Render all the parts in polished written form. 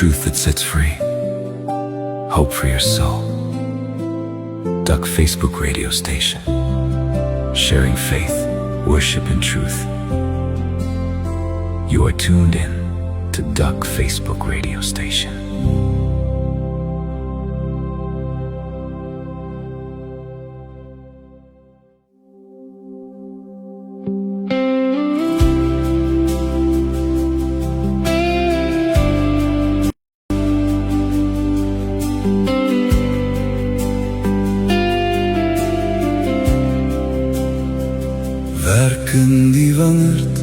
truth that sets free. Hope for your soul. Duck Facebook radio station. Sharing faith, worship and truth. You are tuned in to Duck Facebook radio station. Werk in die wingerd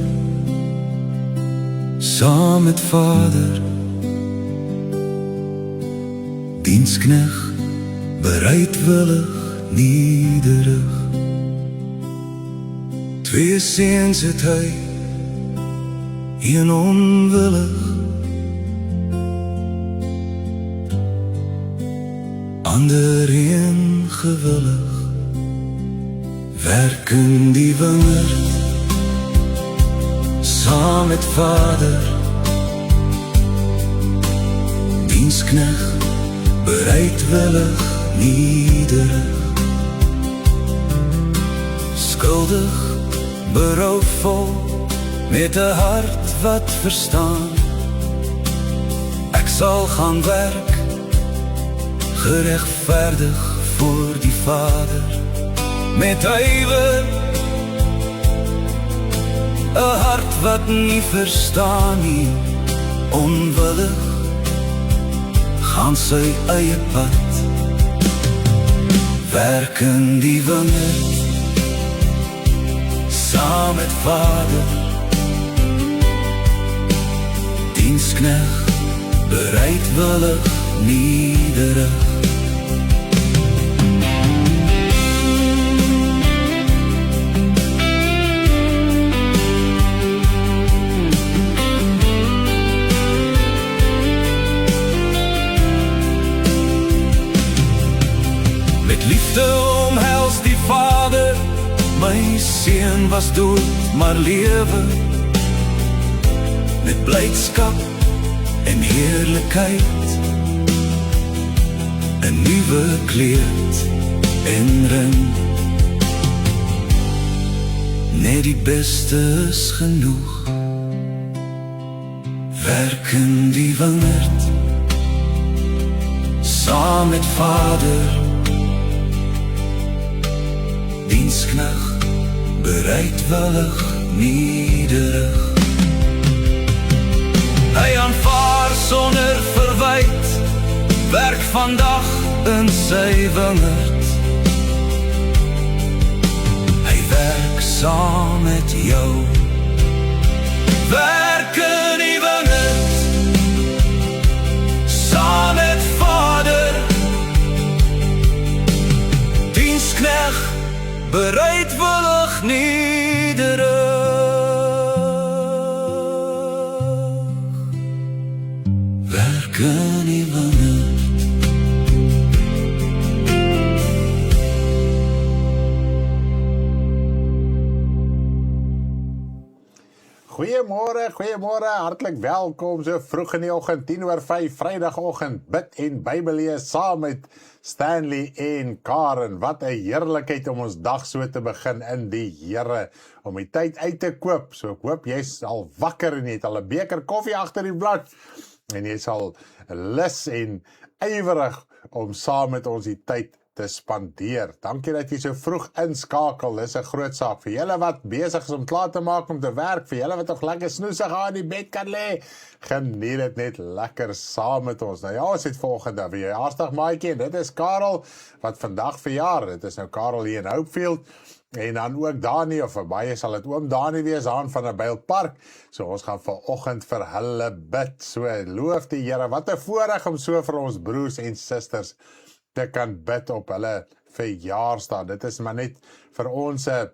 saam met Vader, diensknegt bereidwillig nederig. 2 seuns het hy, een onwillig, ander een gewillig. Werk in die wingerd saam met Vader, diensknegt bereidwillig nederig. Skuldig, berouwvol, met 'n hart wat verstaan. Ek sal gaan werk, geregverdig voor die Vader, met ywer, 'n hart wat nie verstaan nie, onwillig, gaan sy eie pad. Werk in die wingerd saam met Vader, diensknegt bereidwillig nederig. Omhels die Vader, my seun was dood, maar lewe, met blydskap en heerlikheid, 'n nuwe kleed en ring. Net die beste is genoeg. Werk in die wingerd saam met Vader, diensknegt bereidwillig nederig. Hy aanvaar sonder verwyt, werk vandag in sy wingerd. Hy werk saam met jou. Werk in die wingerd saam met Vader, diensknegt bereidwillig nederig. Werk in die wingerd. Goeiemôre, hartlik welkom so vroeg in die oggend, 10:05, Vrydagoggend, bid en Bybel lees saam met Stanley en Karen. Wat 'n heerlikheid om ons dag so te begin in die Here, om die tyd uit te koop. So ek hoop jy's al wakker en jy het al 'n beker koffie agter die blad en jy's al lus en ywerig om saam met ons die tyd te spandeer. Dankie dat jy so vroeg inskakel, dis 'n groot saak. Vir julle wat besig is om klaar te maak om te werk, vir julle wat nog lekker snoesig aan die bed kan lê, geniet dit net lekker saam met ons. Nou ja, ons het volgende vir jou jaarsdag maatjie, en dit is Karel, wat vandag verjaar. Dit is nou Karel hier in Hopefield, en dan ook Dani, of vir baie sal dit oom Dani wees, aan van 'n Bylpark. So ons gaan vanoggend vir hulle bid. So loof die Here, wat 'n voorreg om so vir ons broers en susters te kan bid op hulle verjaarsdag. Dit is maar net vir ons 'n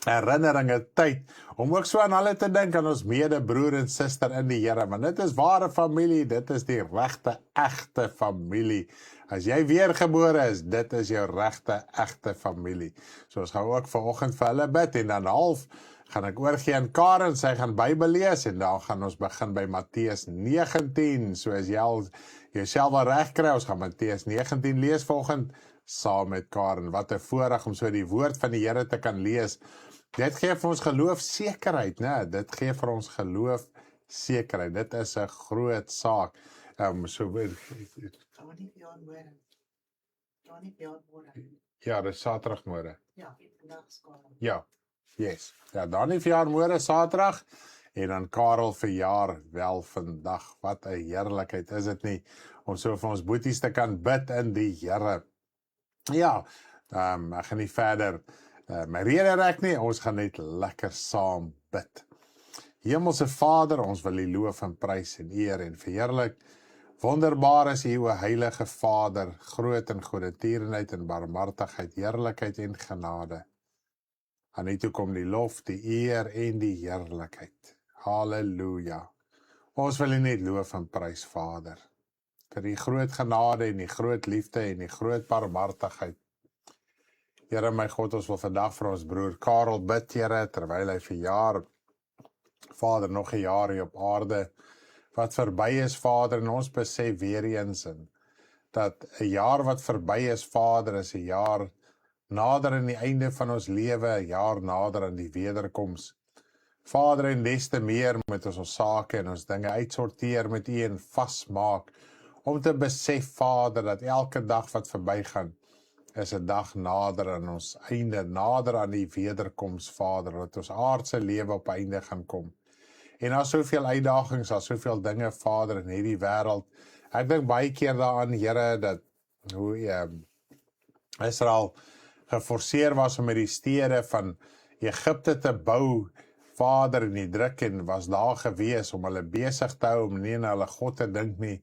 herinneringe tyd, om ook so aan hulle te dink, aan ons medebroer en suster in die Here, want dit is ware familie, dit is die regte, egte familie. As jy weergebore is, dit is jou regte, egte familie. So ons gaan ook vanoggend vir hulle bid, en dan half gaan ek oorgee aan Karen, sy gaan Bybel lees, en dan gaan ons begin by Matteus 19, so as jy al jouself al reg kry, ons gaan Matteus 19 lees volgend, saam met Karen. Wat 'n voorreg om so die woord van die Here te kan lees. Dit gee vir ons geloofsekerheid, né? Dit gee vir ons geloofsekerheid. Dit is 'n groot saak. Ja, dis Saterdagmôre. Ja, yes. Ja, Dani verjaar môre Saterdag, en dan Karel verjaar wel vandag. Wat 'n heerlikheid is dit nie, om so vir ons boeties te kan bid in die Here. Ja, ek gaan nie verder my rede rek nie, ons gaan net lekker saam bid. Hemelse Vader, ons wil U loof en prys en eer en verheerlik. Wonderbaar is U, o Heilige Vader, groot in goedertierenheid en barmhartigheid, heerlikheid en genade. Aan U toe kom die lof, die eer en die heerlikheid. Halleluja. Ons wil U net loof en prys, Vader, vir die groot genade en die groot liefde en die groot barmhartigheid. Here my God, ons wil vandag vir ons broer Karel bid, Here, terwyl hy verjaar. Vader, nog 'n jaar hier op aarde wat verby is, Vader, en ons besef weer eens dat 'n jaar wat verby is, Vader, is 'n jaar nader aan die einde van ons lewe, 'n jaar nader aan die wederkoms. Vader, en des te meer moet ons sake en ons dinge uitsorteer met U en vasmaak, om te besef, Vader, dat elke dag wat verbygaan, is 'n dag nader aan ons einde, nader aan die wederkoms, Vader, dat ons aardse lewe op einde gaan kom. En daar is soveel uitdagings, daar is soveel dinge, Vader, in hierdie wêreld. Ek dink baie keer daaraan, Here, dat hoe Israel geforseer was om met die stede van Egipte te bou, Vader, in die druk, en was daar gewees om hulle besig te hou, om nie aan hulle God te dink nie.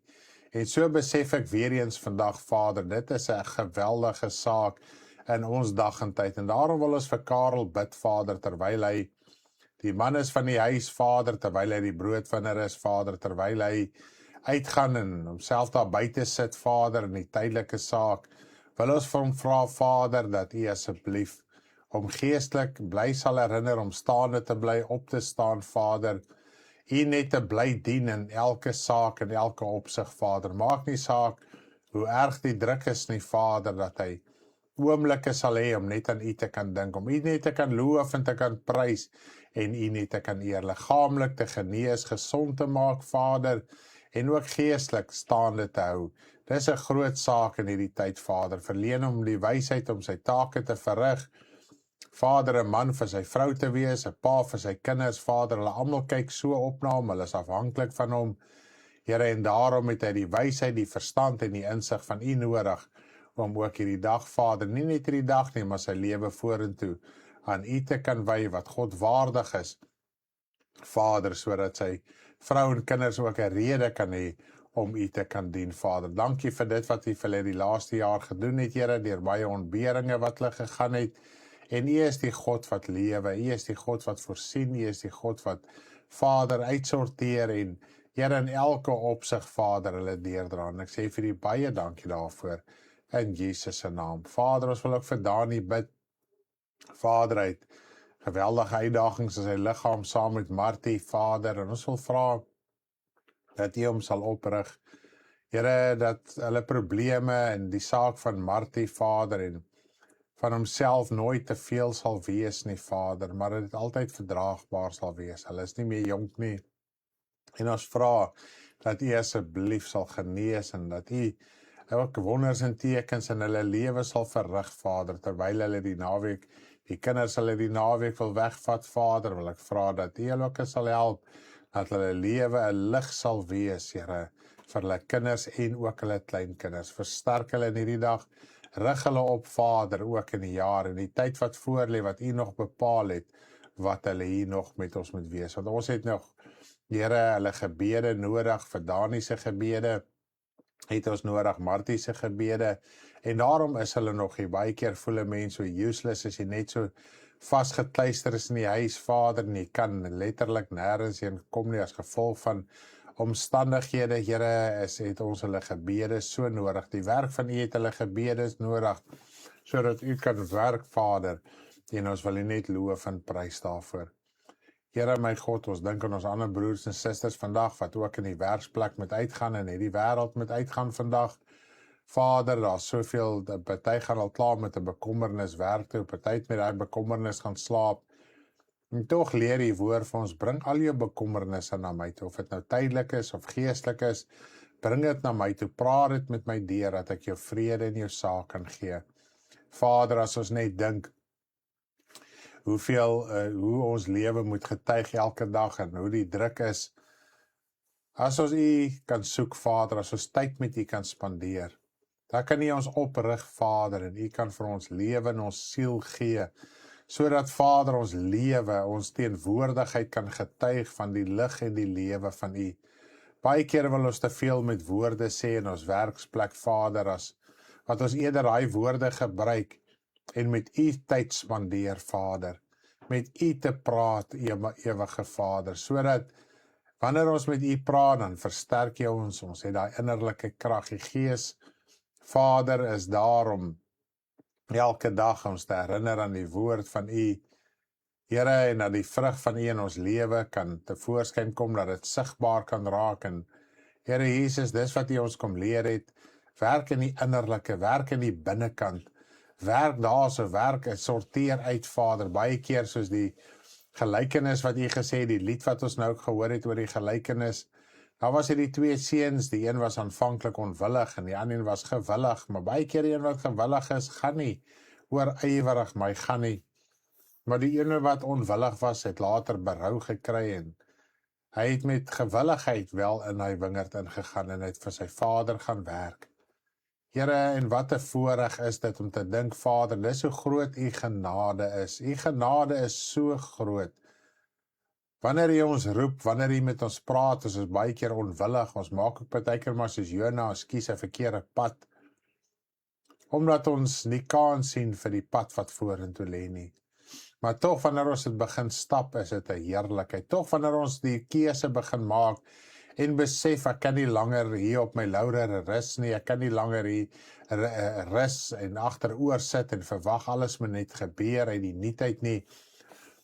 En so besef ek weer eens vandag, Vader, dit is 'n geweldige saak in ons dag en tyd. En daarom wil ons vir Karel bid, Vader, terwyl hy die man is van die huis, Vader, terwyl hy die broodwinner is, Vader, terwyl hy uitgaan en homself daar buite sit, Vader, in die tydelike saak, wil ons vir hom vra, Vader, dat U asseblief hom geestelik bly sal herinner om staande te bly, op te staan, Vader, U net te bly dien in elke saak en elke opsig, Vader. Maak nie saak hoe erg die druk is nie, Vader, dat hy oomblikke sal hê om net aan U te kan dink, om U net te kan loof en te kan prys, en U net te kan eer, liggaamlik te genees, gesond te maak, Vader, en ook geestelik staande te hou. Dis 'n groot saak in hierdie tyd, Vader. Verleen hom die wysheid om sy take te verrig. Vader, 'n man vir sy vrou te wees, 'n pa vir sy kinders, Vader, hulle almal kyk so op na hom, hulle is afhanklik van hom. Here, en daarom het hy die wysheid, die verstand en die insig van U nodig, om ook hierdie dag, Vader, nie net hierdie dag nie, maar sy lewe vorentoe aan U te kan wy wat God waardig is, Vader, sodat sy vrou en kinders ook 'n rede kan hê om U te kan dien, Vader. Dankie vir dit wat U vir hulle die laaste jaar gedoen het, Here, deur baie ontberinge wat hulle gegaan het. En U is die God wat lewe, U is die God wat voorsien, U is die God wat, Vader, uitsorteer en, Here, in elke opsig, Vader, hulle deurdra. En ek sê vir U baie dankie daarvoor, in Jesus se naam. Vader, ons wil ook vir Dani bid. Vader, hy het geweldige uitdagings in sy liggaam saam met Martie, Vader, en ons wil vra dat U hom sal oprig. Here, dat hulle probleme en die saak van Martie, Vader, en van homself nooit te veel sal wees nie, Vader, maar dat dit altyd verdraagbaar sal wees. Hulle is nie meer jonk nie. En ons vra dat U asseblief sal genees en dat U ook wonders en tekens in hulle lewe sal verrig, Vader, terwyl hulle die naweek, die kinders hulle die naweek wil wegvat, Vader, wil ek vra dat U hulle ook sal help, dat hulle lewe 'n lig sal wees, Here, vir hulle kinders en ook hulle kleinkinders. Versterk hulle in hierdie dag, rig hulle op, Vader, ook in die jaar, in die tyd wat voorlê, wat U nog bepaal het, wat hulle hier nog met ons moet wees. Want ons het nog, Here, hulle gebede nodig, vir Dani se gebede, het ons nodig, Martie se gebede, en daarom is hulle nog hier. Baie keer voel 'n mens so useless as jy net so vasgekluister is in die huis, Vader, en jy kan letterlik nêrens heen kom nie as gevolg van omstandighede. Here, het ons hulle gebede so nodig. Die werk van U het hulle gebede nodig, sodat U kan werk, Vader, en ons wil U net loof en prys daarvoor. Here my God, ons dink aan ons ander broers en susters vandag, wat ook in die werksplek moet uitgaan en die wêreld moet uitgaan vandag. Vader, daar's soveel, party gaan al klaar met 'n bekommernis werk toe, party het met daai bekommernis gaan slaap. En tog leer die woord vir ons, bring al jou bekommernisse na my toe, of dit nou tydelik is of geestelik is, bring dit na my toe, praat dit met my deur, dat ek jou vrede in jou saak kan gee. Vader, as ons net dink, hoe ons lewe moet getuig elke dag, en hoe die druk is, as ons U kan soek, Vader, as ons tyd met U kan spandeer, dan kan U ons oprig, Vader, en U kan vir ons lewe en ons siel gee, sodat, Vader, ons lewe, ons teenwoordigheid kan getuig van die lig en die lewe van U. Baie kere wil ons te veel met woorde sê in ons werksplek, Vader, as wat ons eerder daai woorde gebruik en met U tyd spandeer, Vader, met U te praat, ewige Vader, sodat wanneer ons met U praat, dan versterk jy ons het daai innerlike krag, die Gees, Vader, is daar om elke dag ons te herinner aan die woord van U, Here, en dat die vrug van U in ons lewe kan tevoorskyn kom, dat dit sigbaar kan raak, en Here Jesus, dis wat U ons kom leer het, werk in die innerlike, werk in die binnekant, werk daar so, werk, sorteer uit, Vader, baie keer soos die gelykenis wat U gesê, die lied wat ons nou ook gehoor het oor die gelykenis, daar was die twee seuns, die een was aanvanklik onwillig, en die ander een was gewillig, maar baie keer die een wat gewillig is, gaan nie, oorywerig, maar hy gaan nie, maar die ene wat onwillig was, het later berou gekry, en hy het met gewilligheid wel in hy wingerd ingegaan, en het vir sy vader gaan werk. Here, en wat 'n voorreg is dit om te dink, Vader, dis hoe groot U genade is. U genade is so groot. Wanneer U ons roep, wanneer U met ons praat, is ons baie keer onwillig, ons maak ook partykeer maar soos Jona, ons kies 'n verkeerde pad, omdat ons nie kans sien vir die pad wat vorentoe lê nie. Maar tog, wanneer ons dit begin stap, is dit 'n heerlikheid. Tog, wanneer ons die keuse begin maak, en besef, ek kan nie langer hier op my laurere rus nie, ek kan nie langer hier rus en agteroor sit en verwag alles moet net gebeur uit die nietheid nie,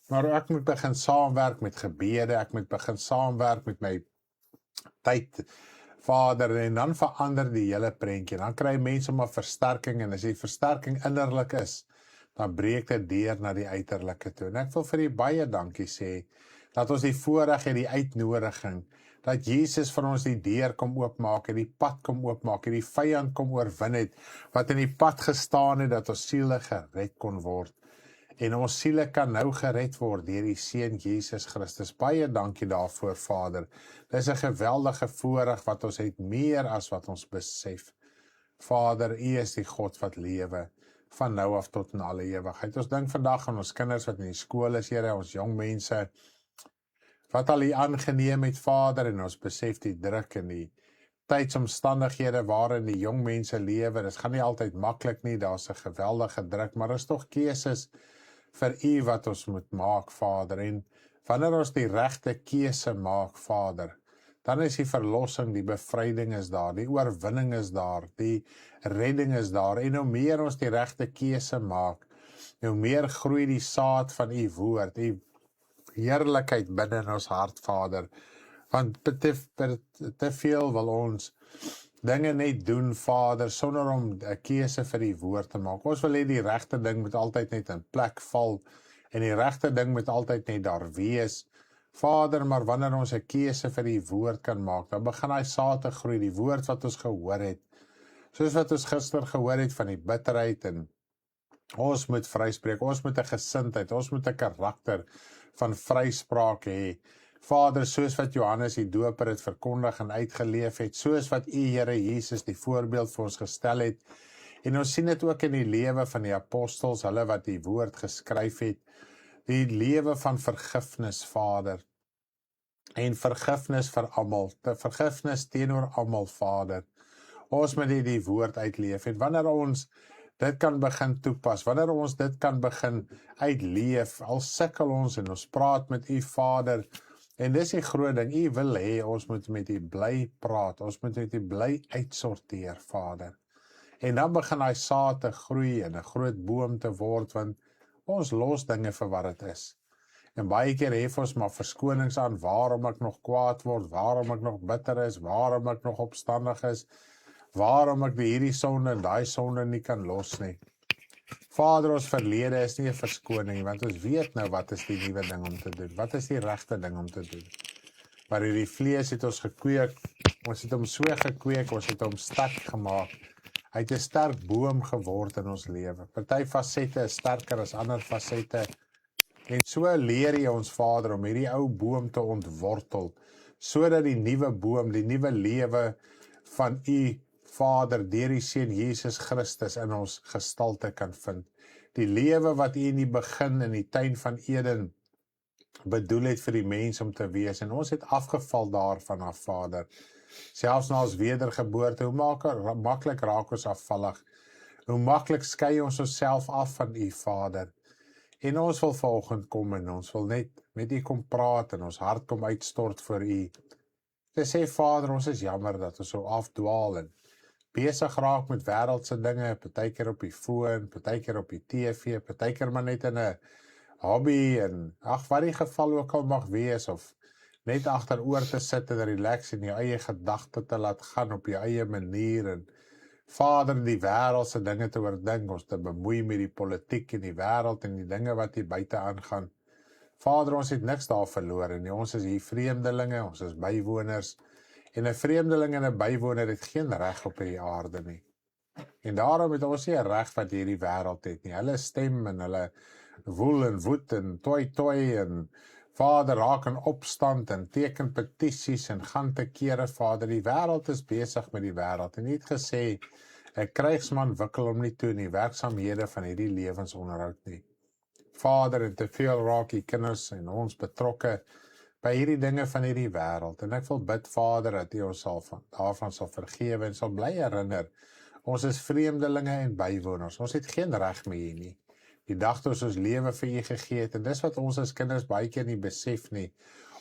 maar ek moet begin saamwerk met gebede, ek moet begin saamwerk met my tyd, Vader, en dan verander die hele prentjie, dan kry mense maar versterking, en as die versterking innerlik is, dan breek dit deur na die uiterlike toe, en ek wil vir U baie dankie sê, dat ons die voorreg en die uitnodiging, dat Jesus vir ons die deur kom oopmaak, en die pad kom oopmaak, en die vyand kom oorwin het, wat in die pad gestaan het, dat ons siele gered kon word, en ons siele kan nou gered word, deur die Seun Jesus Christus. Baie dankie daarvoor, Vader. Dis 'n geweldige voorreg wat ons het, meer as wat ons besef. Vader, U is die God wat lewe, van nou af tot in alle ewigheid. Ons dink vandag aan ons kinders wat in die skool is, Here, ons jong mense, wat al U aangeneem het, Vader, en ons besef die druk en die tydsomstandighede waarin die jong mense lewe, dit gaan nie altyd maklik nie, daar's 'n geweldige druk, maar is tog keuses vir U wat ons moet maak, Vader, en wanneer ons die regte keuse maak, Vader, dan is die verlossing, die bevryding is daar, die oorwinning is daar, die redding is daar, en hoe meer ons die regte keuse maak, hoe meer groei die saad van U woord, U heerlikheid binne in ons hart, Vader, want te veel wil ons dinge net doen, Vader, sonder om 'n keuse vir die woord te maak. Ons wil hê die regte ding moet altyd net in plek val, en die regte ding moet altyd net daar wees, Vader, maar wanneer ons 'n keuse vir die woord kan maak, dan begin hy saad te groei, die woord wat ons gehoor het, soos wat ons gister gehoor het van die bitterheid, en ons moet vryspreek, ons moet 'n gesindheid, ons moet 'n karakter van vryspraak hê, Vader, soos wat Johannes die Doper het verkondig en uitgeleef het, soos wat U, Here Jesus, die voorbeeld vir ons gestel het, en ons sien dit ook in die lewe van die apostels, hulle wat die woord geskryf het, die lewe van vergifnis, Vader, en vergifnis vir almal, vergifnis teenoor almal, Vader, ons moet die woord uitleef, en wanneer ons dit kan begin toepas, wanneer ons dit kan begin uitleef, al sukkel ons en ons praat met U, Vader, en dis die groot ding, U wil hê, ons moet met U bly praat, ons moet met U bly uitsorteer, Vader, en dan begin hy saad te groei en 'n groot boom te word, want ons los dinge vir wat dit is, En baie keer hef ons maar verskonings aan waarom ek nog kwaad word, waarom ek nog bitter is, waarom ek nog opstandig is, waarom ek hierdie sonde en daai sonde nie kan los nie. Vader, ons verlede is nie 'n verskoning, want ons weet nou wat is die nuwe ding om te doen, wat is die regte ding om te doen. Maar hierdie vlees het ons gekweek, ons het hom so gekweek, ons het hom sterk gemaak. Hy het 'n sterk boom geword in ons lewe. Party fasette is sterker as ander fasette. En so leer jy ons Vader om hierdie ou boom te ontwortel, sodat die nuwe boom, die nuwe lewe van U Vader deur die Seun Jesus Christus in ons gestalte kan vind. Die lewe wat U in die begin in die tuin van Eden bedoel het vir die mens om te wees, en ons het afgeval daarvan af, Vader. Selfs na ons wedergeboorte, hoe maklik raak ons afvallig, hoe maklik skei ons onsself af van U, Vader. En ons wil vanoggend kom en ons wil net met U kom praat en ons hart kom uitstort vir U. Te sê, Vader, ons is jammer dat ons so afdwaal en besig raak met wêreldse dinge, partykeer op die foon, partykeer op die TV, partykeer maar net in 'n hobby en wat die geval ook al mag wees, of net agteroor te sit en relax en jou eie gedagte te laat gaan op jou eie manier en Vader, die wêreldse dinge te oordink, ons te bemoei met die politiek en die wêreld en die dinge wat hier buite aangaan. Vader, ons het niks daar verloor nie, ons is hier vreemdelinge, ons is bywoners, en 'n vreemdeling en 'n bywoner het geen reg op hierdie aarde nie. En daarom het ons nie 'n reg wat hierdie wêreld het nie. Hulle stem en hulle woel en woed en toi en Vader raak in opstand en teken petisies en gaan te kere, Vader. Die wêreld is besig met die wêreld en nie het gesê 'n krygsman wikkel hom nie toe in die werksaamhede van hierdie lewensonderhoud nie. Vader, en te veel raak die kinders en ons betrokke by hierdie dinge van hierdie wêreld. En ek wil bid, Vader, dat U ons daarvan sal vergewe en sal bly herinner. Ons is vreemdelinge en bywoners. Ons het geen reg meer nie. Die dag toe ons lewe vir U gegee het, en dis wat ons as kinders baie keer nie besef nie.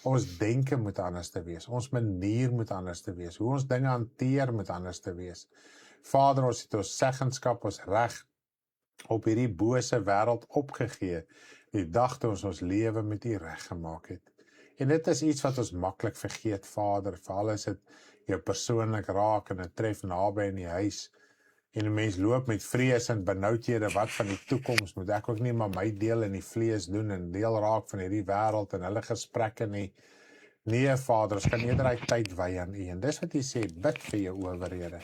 Ons denke moet anders te wees. Ons manier moet anders te wees. Hoe ons dinge hanteer moet anders te wees. Vader, ons het ons seggenskap, ons reg op hierdie bose wêreld opgegee. Die dag toe ons lewe met U reg gemaak het. En dit is iets wat ons maklik vergeet, Vader, veral as dit jou persoonlik raak en dit tref naby in die huis. En 'n mens loop met vrees en benoudhede, wat van die toekoms, moet ek ook nie maar my deel in die vlees doen en deel raak van hierdie wêreld en hulle gesprekke nie. Nee, Vader, ons kan eerder daai tyd wy aan U. En dis wat U sê, bid vir jou owerhede.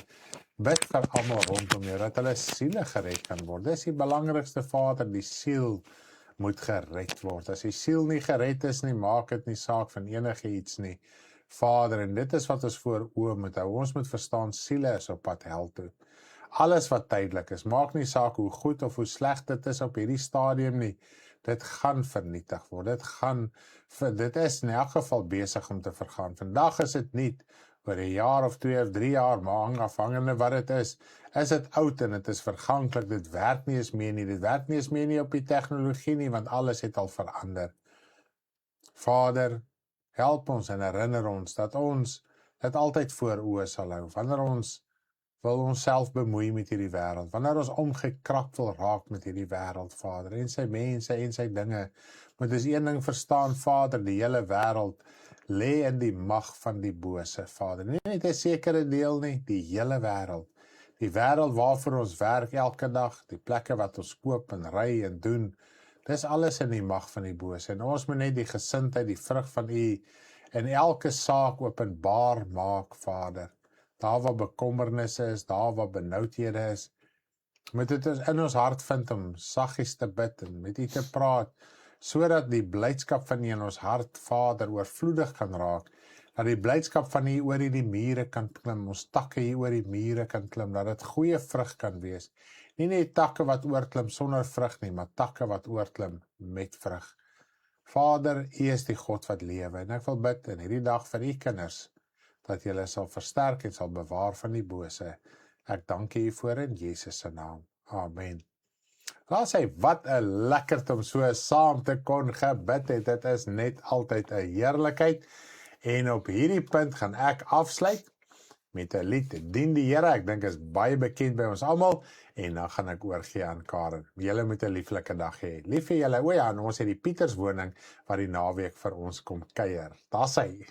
Bid vir almal rondom jou, dat hulle siele gered kan word. Dis die belangrikste, Vader, die siel moet gered word. As die siel nie gered is nie, maak dit nie saak van enige iets nie. Vader, en dit is wat ons voor oë moet hou. Ons moet verstaan, siele is op pad hel toe. Alles wat tydelik is, maak nie saak hoe goed of hoe sleg dit is op hierdie stadium nie. Dit gaan vernietig word. Dit is in elk geval besig om te vergaan. Vandag is dit nie, oor 'n jaar of 2 of 3 jaar, maar afhangende wat dit is dit oud en dit is verganklik, dit werk nie eens meer nie, dit werk nie eens meer nie op die tegnologie nie, want alles het al verander. Vader, help ons en herinner ons dat ons dit altyd voor oë sal hou, wanneer ons wil onsself bemoei met hierdie wêreld, wanneer ons omgekrap wil raak met hierdie wêreld, Vader, en sy mense en sy dinge, moet ons een ding verstaan, Vader, die hele wêreld lê in die mag van die bose, Vader. Nie net 'n sekere deel nie, die hele wêreld. Die wêreld waarvoor ons werk elke dag, die plekke wat ons koop en ry en doen, dis alles in die mag van die bose. En ons moet net die gesindheid, die vrug van U in elke saak openbaar maak, Vader. Daar waar bekommernisse is, daar waar benoudhede is, moet dit in ons hart vind om saggies te bid en met U te praat, sodat die blydskap van U in ons hart, Vader, oorvloedig kan raak, dat die blydskap van U oor die mure kan klim, ons takke hier oor die mure kan klim, dat dit goeie vrug kan wees. Nie net takke wat oorklim sonder vrug nie, maar takke wat oorklim met vrug. Vader, U is die God wat lewe, en ek wil bid in hierdie dag vir U kinders, dat julle sal versterk en sal bewaar van die bose. Ek dank U voor in Jesus se naam. Amen. Laat sê, wat 'n lekkerd om so saam te kon gebid het. Dit is net altyd 'n heerlikheid. En op hierdie punt gaan ek afsluit met 'n lied, Dien die Here. Ek dink is baie bekend by ons almal, en dan gaan ek oorgee aan Karen. Julle moet 'n lieflike dag hê. Lief vir julle. O ja, en ons het die Pieterswoning wat die naweek vir ons kom kuier. Daar's hy.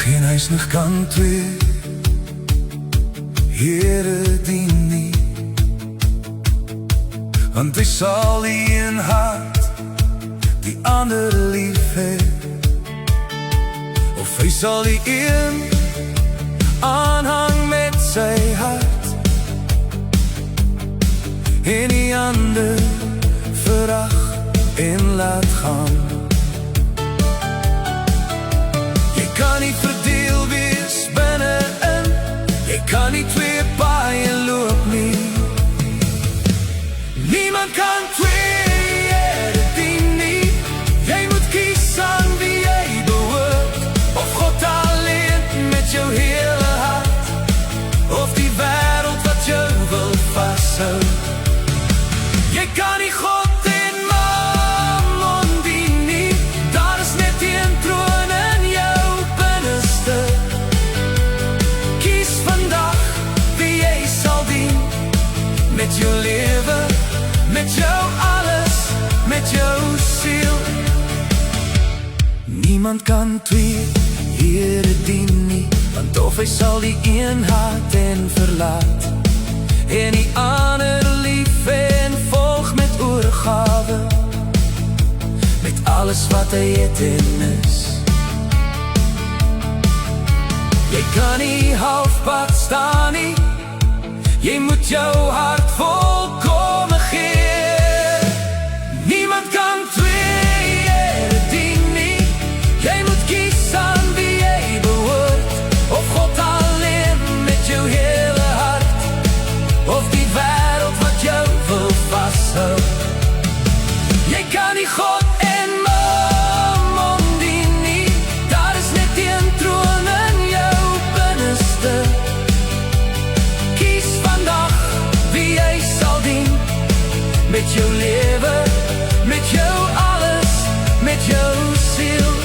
Geen huis nog kan twee Here dien nie, want hy sal die een hart die ander lief hê, of hy sal die een aanhang met sy hart en die ander verag en laat gaan. Jy kan nie verdeel wees binne-in, jy kan nie twee paaie loop nie. Niemand kan twee Here dien nie. Jy moet kies aan wie jy behoort, of God alleen met jou hele hart, of die wêreld wat jou wil vashou. Jy kan nie God en Mammon dien nie. Daar is net een troon in jou binneste. Kies vandag wie jy sal dien, met jou lewe, met jou alles, met jou siel. Niemand kan twee Here dien nie, want of hy sal die een haat en verlaat, en die ander lief en volg met oorgawe, met alles wat hy het en is. Jy kan nie halfpad staan nie, jy moet jou hart volkome gee. Niemand kan twee Here dien nie. Jy moet kies aan wie jy behoort, of God alleen met jou hele hart, of die wêreld wat jou wil vashou. Jy kan nie God en Mammon dien nie. Daar is net een troon in jou binneste. Kies vandag wie jy sal dien, met jou lewe, met jou alles, met jou siel.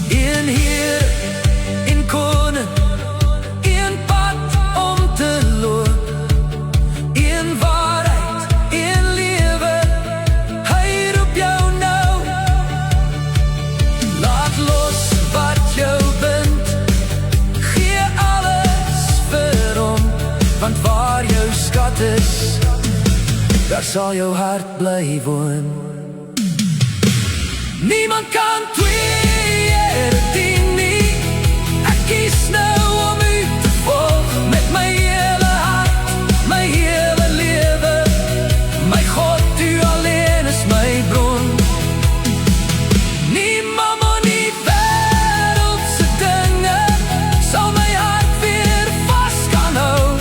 Een Heer, een koning, een pad om te loop, een waarheid, een lewe. Hy roep jou nou. Laat los wat jou bind, gee alles vir hom, want waar jou skat is, daar sal jou hart bly woon. Niemand kan twee Here dien nie. Ek kies nou om u te volg, met my hele hart, my hele lewe. My God, u alleen is my bron. Nie Mammon, nie wêreldse dinge sal my hart weer vas kan hou.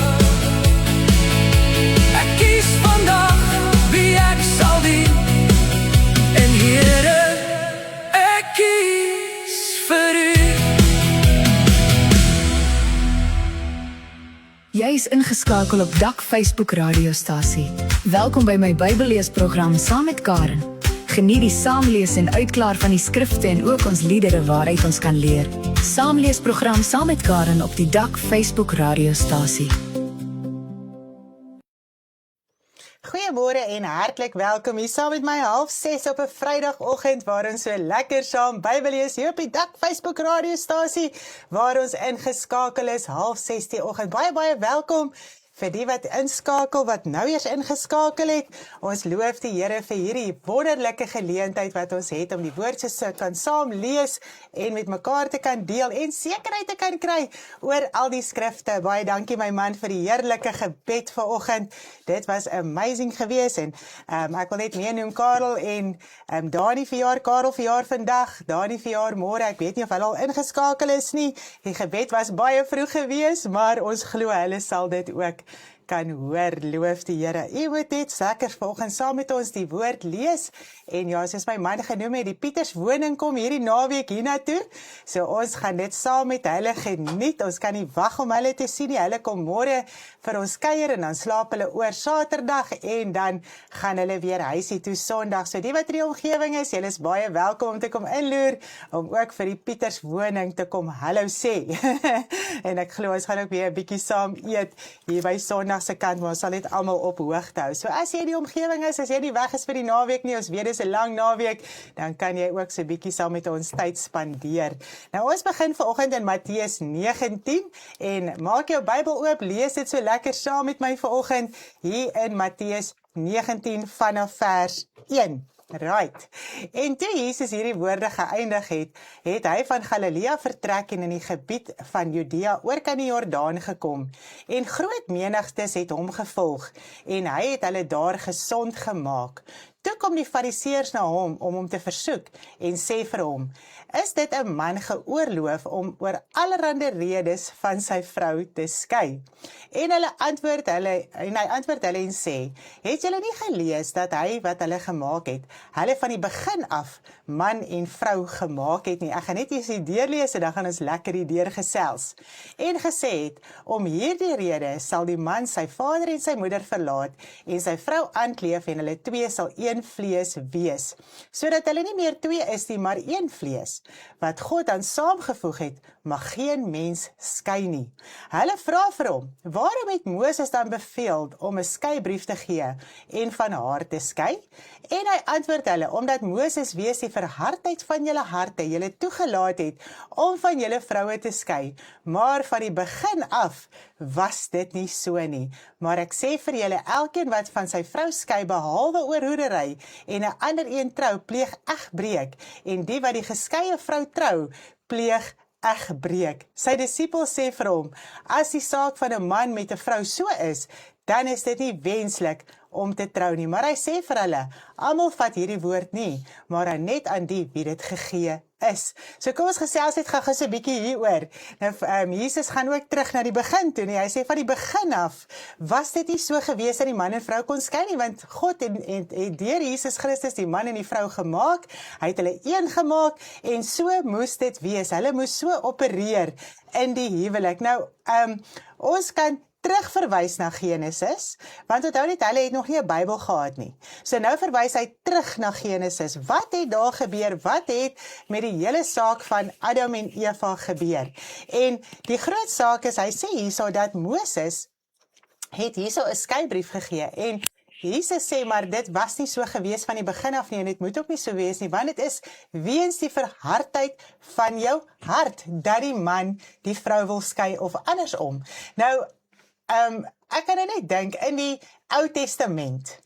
Ek kies vandag wie ek sal dien, en Here, ek kies vir u. Jy is ingeskakel op Dak Facebook radiostasie. Welkom by my Bybelleesprogram saam met Karen. Geniet die saamlees en uitklaar van die skrifte en ook ons liedere waaruit ons kan leer. Saamleesprogram saam met Karen op die Dak Facebook radiostasie. Goeiemôre en hartlik welkom hier saam met my 5:30 op 'n Vrydagoggend waar ons so lekker saam Bybel lees hier op die Dak Facebook radiostasie waar ons ingeskakel is 5:30 die oggend. Baie welkom vir die wat inskakel, wat nou eers ingeskakel het. Ons loof die Here vir hierdie wonderlike geleentheid wat ons het om die woord se kan saam lees en met mekaar te kan deel en sekerheid te kan kry oor al die skrifte. Baie dankie my man vir die heerlike gebed vanoggend. Dit was amazing geweest en ek wil net meenoem Karel en Dani verjaar. Karel verjaar vandag, Dani verjaar môre. Ek weet nie of hulle al ingeskakel is nie. Die gebed was baie vroeg geweest, maar ons glo hulle sal dit ook kan hoor, loof die Here. U moet net lekker vanoggend saam met ons die woord lees, en ja, soos my man genoem het, die Pieters woning kom hierdie naweek hiernatoe, so ons gaan dit saam met hulle geniet, ons kan nie wag om hulle te sien nie, hulle kom môre vir ons kuier, en dan slaap hulle oor Saterdag, en dan gaan hulle weer huisie toe Sondag, so die wat in die omgewing is, julle is baie welkom om te kom inloer, om ook vir die Pieters woning te kom hallo sê, en ek glo ons gaan ook weer 'n bietjie saam eet, hier by Sondag se kant, maar ons sal net almal op hoogte hou. So as jy in die omgewing is, as jy nie weg is vir die naweek nie, ons weet dis 'n lang naweek, dan kan jy ook so 'n bietjie saam met ons tyd spandeer. Nou ons begin vanoggend in Matteus 19 en maak jou Bybel oop, lees dit so lekker saam met my vanoggend hier in Matteus 19 vanaf vers 1. Right. En toe Jesus hierdie woorde geëindig het hy van Galilea vertrek en in die gebied van Judea oor kan die Jordaan gekom. En groot menigtes het hom gevolg en hy het hulle daar gesond gemaak. Toe kom die Fariseërs na hom om hom te versoek en sê vir hom, is dit 'n man geoorloof om oor allerlei redes van sy vrou te skei? En hy antwoord hulle en sê, het julle nie gelees dat hy wat hulle gemaak het, hulle van die begin af man en vrou gemaak het nie? Ek gaan net eers die deurlees en dan gaan ons lekker die deur gesels. En gesê het, om hierdie rede sal die man sy vader en sy moeder verlaat en sy vrou aankleef en hulle twee sal een vlees wees, sodat hulle nie meer twee is nie, maar een vlees. Wat God dan saamgevoeg het, mag geen mens skei nie. Hulle vra vir hom, waarom het Moses dan beveel om 'n skeibrief te gee en van haar te skei? En hy antwoord hulle, omdat Moses wees die verhardheid van julle harte julle toegelaat het om van julle vroue te skei, maar van die begin af was dit nie so nie. Maar ek sê vir julle, elkeen wat van sy vrou skei behalwe oor hoerery en 'n ander een trou, pleeg egbreek, en die wat die geskeie vrou trou, pleeg egbreek. Sy disipels sê vir hom, as die saak van 'n man met 'n vrou so is, dan is dit nie wenslik om te trou nie. Maar hy sê vir hulle, almal vat hierdie woord nie, maar net aan die wie dit gegee is. So kom ons gesels net gou so 'n bietjie hieroor. Nou, Jesus gaan ook terug na die begin toe, nie? Hy sê van die begin af, was dit nie so gewees dat die man en vrou kon skei nie, want God het deur Jesus Christus die man en die vrou gemaak, hy het hulle een gemaak, en so moes dit wees, hulle moes so opereer in die huwelik. Nou, ons kan terugverwys na Genesis, want onthou net, hulle het nog nie 'n Bybel gehad nie. So nou verwys hy terug na Genesis. Wat het daar gebeur? Wat het met die hele saak van Adam en Eva gebeur? En die groot saak is, hy sê hierso dat Moses het hierso 'n skeibrief gegee, en Jesus sê, maar dit was nie so gewees van die begin af nie, en dit moet ook nie so wees nie, want dit is weens die verhardheid van jou hart, dat die man die vrou wil skei, of andersom. Nou, ek kan net dink, in die Ou Testament,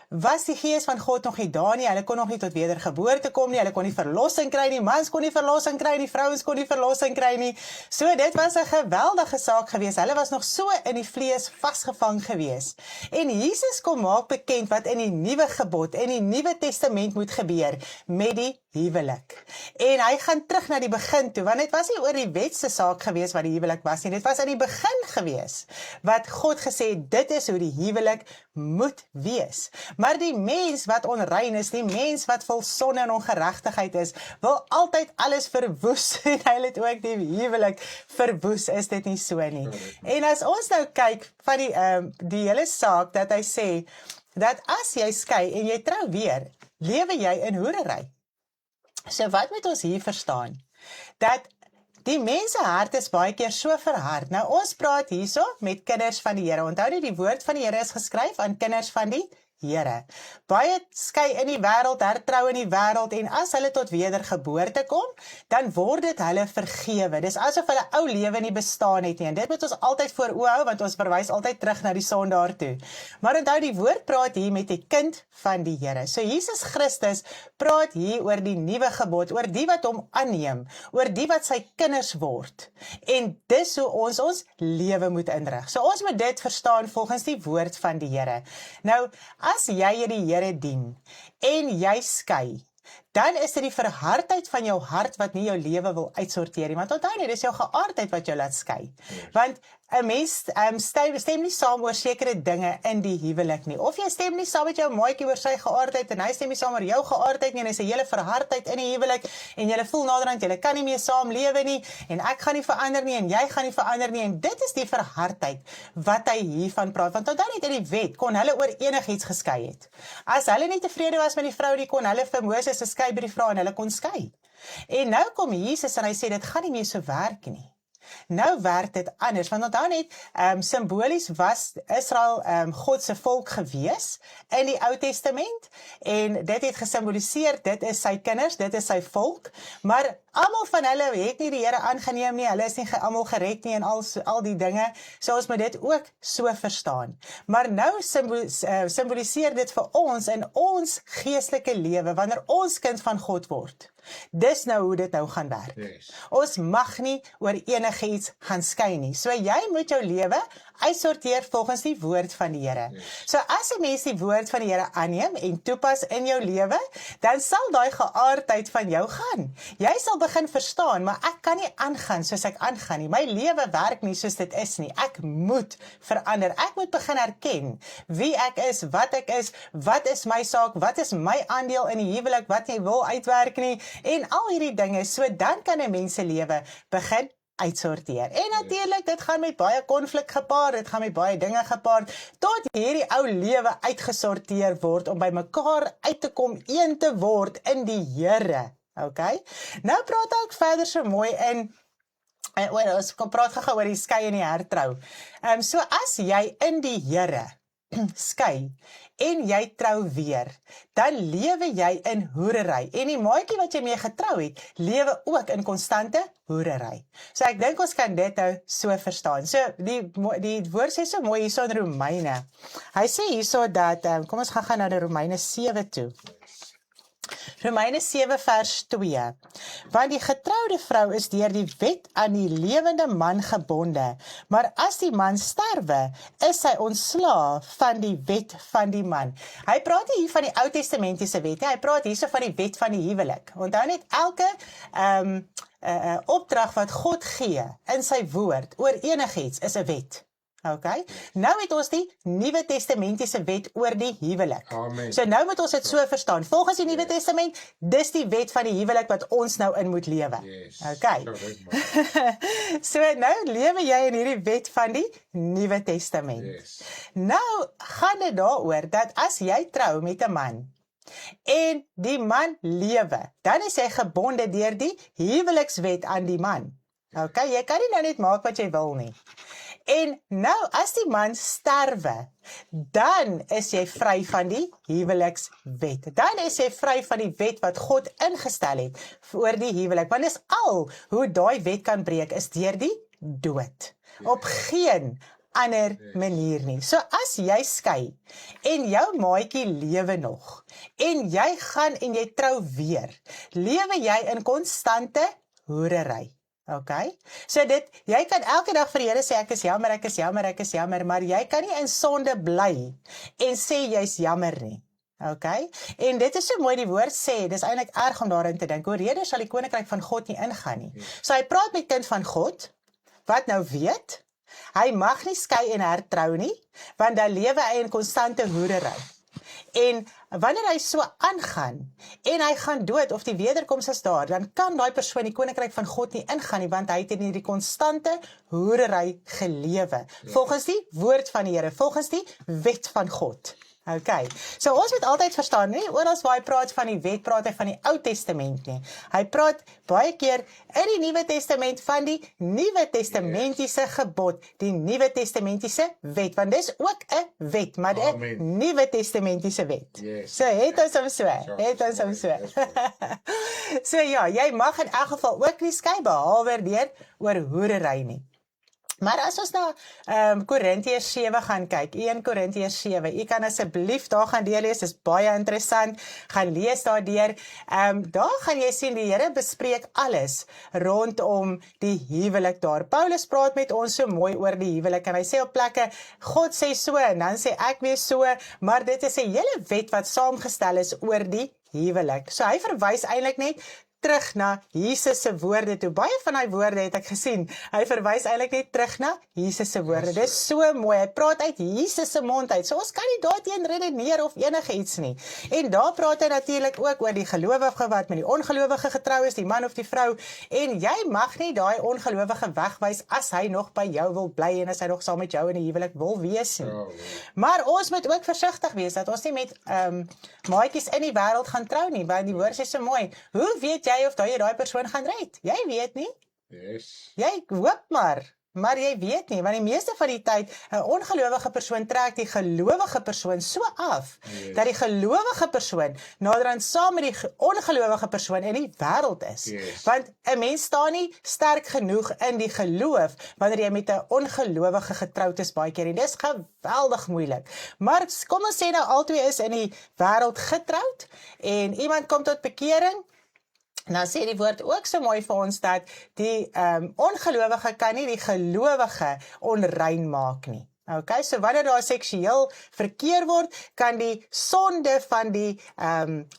was die gees van God nog nie daar nie, hulle kon nog nie tot wedergeboorte kom nie, hulle kon nie verlossing kry nie, mans kon nie verlossing kry nie, vrouens kon nie verlossing kry nie, so dit was 'n geweldige saak gewees, hulle was nog so in die vlees vasgevang gewees, en Jesus kom maak bekend wat in die nuwe gebod, in die nuwe testament moet gebeur, met die huwelik, en hy gaan terug na die begin toe, want dit was nie oor die wetse saak gewees wat die huwelik was nie, dit was aan die begin gewees, wat God gesê het, dit is hoe die huwelik moet wees. Maar die mens wat onrein is, die mens wat vol sonde en ongeregtigheid is, wil altyd alles verwoes, en hy het ook die huwelik verwoes, is dit nie so nie. En as ons nou kyk van die hele saak, dat hy sê, dat as jy skei en jy trou weer, lewe jy in hoerery. So wat moet ons hier verstaan? Dat die mense hart is baie keer so verhard. Nou ons praat hierso met kinders van die Here. Onthou nie, die woord van die Here is geskryf aan kinders van die Here. Baie skei in die wêreld, hertrou in die wêreld, en as hulle tot wedergeboorte kom, dan word dit hulle vergewe. Dis asof hulle ou lewe nie bestaan het nie, en dit moet ons altyd voor oë hou, want ons verwys altyd terug na die sondaar toe. Maar onthou, die woord praat hier met die kind van die Here. So Jesus Christus praat hier oor die nuwe gebod, oor die wat hom aanneem, oor die wat sy kinders word. En dis hoe ons lewe moet inrig. So ons moet dit verstaan volgens die woord van die Here. Nou, as jy die Here dien, en jy skei, dan is dit die verhardheid van jou hart wat nie jou lewe wil uitsorteer nie. Want onthou net, dis jou geaardheid wat jou laat skei. Want 'n mens stem nie saam oor sekere dinge in die huwelik nie. Of jy stem nie saam met jou maatjie oor sy geaardheid en hy stem nie saam oor jou geaardheid nie en is 'n hele verhardheid in die huwelik en julle voel naderhand julle kan nie meer saam lewe nie en ek gaan nie verander nie en jy gaan nie verander nie en dit is die verhardheid wat hy hiervan praat. Want onthou net in die wet kon hulle oor enigiets geskei het. As hulle nie tevrede was met die vrou nie, kon hulle vir Moses 'n skeibrief vra en hulle kon skei. En nou kom Jesus en hy sê dit gaan nie meer so werk nie. Nou werk dit anders, want onthou net, simbolies was Israel God se volk gewees in die Ou Testament, en dit het gesimboliseer, dit is sy kinders, dit is sy volk, maar almal van hulle het nie die Here aangeneem nie, hulle is nie almal gered nie en al die dinge, so ons moet dit ook so verstaan. Maar nou simboliseer dit vir ons in ons geestelike lewe, wanneer ons kind van God word. Dis nou hoe dit nou gaan werk. Yes. Ons mag nie oor enigiets gaan skei nie. So jy moet jou lewe uitsorteer volgens die woord van die Here. Yes. So as 'n mens die woord van die Here aanneem en toepas in jou lewe, dan sal daai geaardheid van jou gaan. Jy sal begin verstaan, maar ek kan nie aangaan soos ek aangaan nie. My lewe werk nie soos dit is nie. Ek moet verander. Ek moet begin erken wie ek is, wat is my saak, wat is my aandeel in die huwelik, wat jy wil uitwerk nie, en al hierdie dinge, so dan kan 'n mens se lewe begin uitsorteer. En natuurlik, dit gaan met baie konflik gepaard, dit gaan met baie dinge gepaard, tot hierdie ou lewe uitgesorteer word, om by mekaar uit te kom, een te word in die Here. Okay? Nou praat ek verder so mooi ons praat gou oor die skei en die hertrou. So as jy in die Here skei, en jy trou weer, dan lewe jy in hoerery. En die maatjie wat jy mee getrou het, lewe ook in konstante hoerery. So ek dink ons kan dit nou so verstaan. So die woord sê so mooi hierso in Romeine. Hy sê hierso dat, kom ons gaan na die Romeine 7 toe. Romeine 7 vers 2. Want die getroude vrou is deur die wet aan die lewende man gebonde, maar as die man sterwe, is sy ontslae van die wet van die man. Hy praat hier van die Ou Testamentiese wet, hy praat hierso van die wet van die huwelik. Onthou net, elke opdrag wat God gee in sy woord oor enigiets is 'n wet. Okay? Nou het ons die Nuwe Testamentiese wet oor die huwelik. Amen. So nou moet ons dit so verstaan. Volgens die Nuwe Testament, dis die wet van die huwelik wat ons nou in moet lewe. Yes. Okay. So nou lewe jy in hierdie wet van die Nuwe Testament. Yes. Nou gaan dit daaroor dat as jy trou met 'n man en die man lewe, dan is hy gebonde deur die huwelikswet aan die man. Okay, jy kan nie nou net maak wat jy wil nie. En nou, as die man sterwe, dan is jy vry van die huwelikswet. Dan is jy vry van die wet wat God ingestel het oor die huwelik. Want dis al hoe daai wet kan breek, is deur die dood. Op geen ander manier nie. So as jy skei, en jou maatjie lewe nog, en jy gaan en jy trou weer, lewe jy in konstante hoerery. Okay? So jy kan elke dag vir die Here sê, ek is jammer, maar jy kan nie in sonde bly en sê jy's jammer nie. Okay? En dit is so mooi die woord sê, dis eintlik erg om daarin te dink, hoorrede sal die koninkryk van God nie ingaan nie. So hy praat met kind van God, wat nou weet, hy mag nie skei en hertrou nie, want dan lewe hy in konstante hoerery. En wanneer hy so aangaan, en hy gaan dood, of die wederkoms is daar, dan kan daai persoon die koninkryk van God nie ingaan nie, want hy het in hierdie konstante hoerery gelewe, volgens die woord van die Here, volgens die wet van God. Okay, so ons moet altyd verstaan, nie oral waar hy praat van die wet, praat hy van die Ou Testament nie. Hy praat baie keer in die Nuwe Testament van die Nuwe Testamentiese gebod, die Nuwe Testamentiese wet, want dis ook 'n wet, maar 'n Nuwe Testamentiese wet. Yes. So het ons hom so, So ja, jy mag in elk geval ook nie skei behalwe deur oor hoerery nie. Maar as ons na Korintiërs 7 gaan kyk, 1 Korintiërs 7, jy kan asseblief daar gaan deurlees, is baie interessant, gaan lees daardeur, daar gaan jy sien, die Here bespreek alles rondom die huwelik daar. Paulus praat met ons so mooi oor die huwelik, en hy sê op plekke, God sê so, en dan sê ek weer so, maar dit is 'n hele wet wat saamgestel is oor die huwelik. So hy verwys eintlik net terug na Jesus se woorde toe. Baie van die woorde het ek gesien. Hy verwys eintlik net terug na Jesus se woorde. Dis so mooi. Hy praat uit Jesus se mond uit. So ons kan nie daarteen redeneer of enige iets nie. En daar praat hy natuurlik ook oor die gelowige wat met die ongelowige getrou is, die man of die vrou. En jy mag nie daai ongelowige wegwys as hy nog by jou wil bly en as hy nog saam met jou in die huwelik wil wees nie. Maar ons moet ook versigtig wees dat ons nie met maatjies in die wêreld gaan trou nie, want die woord sê so mooi. Hoe weet jy of daai persoon gaan red? Jy weet nie. Yes. Jy hoop maar jy weet nie, want die meeste van die tyd 'n ongelowige persoon trek die gelowige persoon so af, dat die gelowige persoon naderhand saam met die ongelowige persoon in die wêreld is. Want 'n mens staan nie sterk genoeg in die geloof wanneer jy met 'n ongelowige getroud is baie keer. En dis geweldig moeilik. Maar kom ons sê nou albei is in die wêreld getroud en iemand kom tot bekering. Nou sê die woord ook so mooi vir ons dat die ongelowige kan nie die gelowige onrein maak nie. Okay, so wanneer daar seksueel verkeer word, kan die sonde van die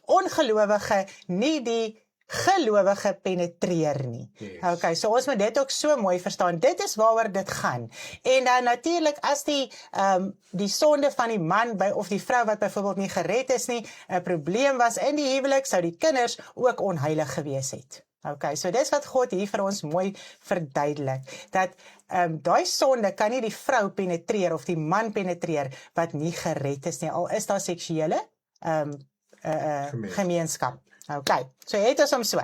ongelowige nie die gelowige penetreer nie. Okay, so ons moet dit ook so mooi verstaan. Dit is waaroor dit gaan. En dan natuurlik as die sonde van die man of die vrou wat byvoorbeeld nie gered is nie, 'n probleem was in die huwelik, sou die kinders ook onheilig gewees het. Okay, so dis wat God hier vir ons mooi verduidelik, dat daai sonde kan nie die vrou penetreer of die man penetreer wat nie gered is nie, al is daar seksuele gemeenskap. Okay, so het ons hom so.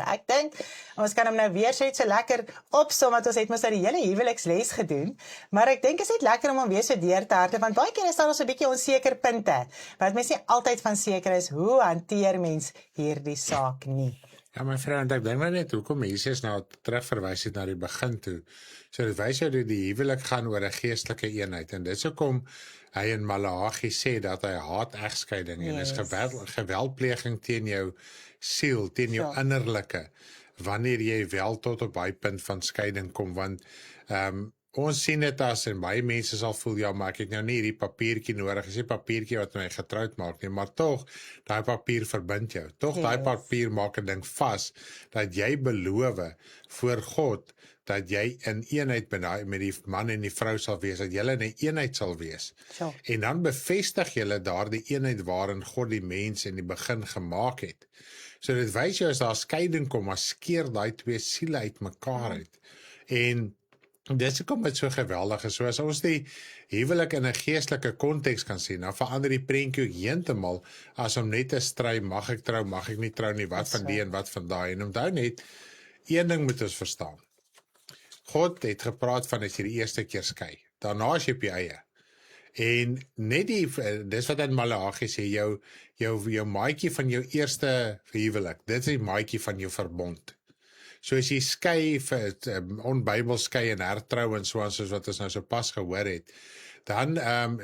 Ek dink, ons kan hom nou weer so lekker opsom, want ons het mos nou die hele huweliksles gedoen, maar ek dink is net lekker om hom weer so deur te harte, want baie keer is daar ons 'n bietjie onseker punte, wat mens nie altyd van seker is, hoe hanteer mens hierdie saak nie. Ja, my vriend, ek dink maar net hoekom Jesus nou terugverwys het na die begin toe. So dit wys jou dat die huwelik gaan oor 'n geestelike eenheid, en dis hoekom hy in Maleagi sê dat hy haat egskeiding en is geweldpleging teen jou siel, teen jou innerlike, wanneer jy wel tot op baie punt van skeiding kom, want ons sien dit as, en baie mense sal voel, ja, maar ek het nou nie hierdie papiertjie nodig, is die papiertjie wat my getroud maak nie, maar tog, daai papier verbind jou, daai papier maak 'n ding vas, dat jy beloof voor God, dat jy in eenheid met die man en die vrou sal wees, dat julle in 'n eenheid sal wees. En dan bevestig julle daardie eenheid waarin God die mens in die begin gemaak het. So dit wys jou as daar skeiding kom, maar skeer daai twee siele uit mekaar uit. En dis hoekom dit so geweldig is. So as ons die huwelik in 'n geestelike konteks kan sien, dan verander die prentjie ook heeltemal as om net te stry, mag ek trou, mag ek nie trou nie, wat van die en wat van daai. En onthou net, een ding moet ons verstaan. God het gepraat van as jy die eerste keer skei. Daarna is jy op jy eie. En net dis wat in Maleagi sê, jou maatjie van jou eerste huwelik, dit is die maatjie van jou verbond. So as jy skei, onbybels skei en hertrou en soos wat ons nou so pas gehoor het, dan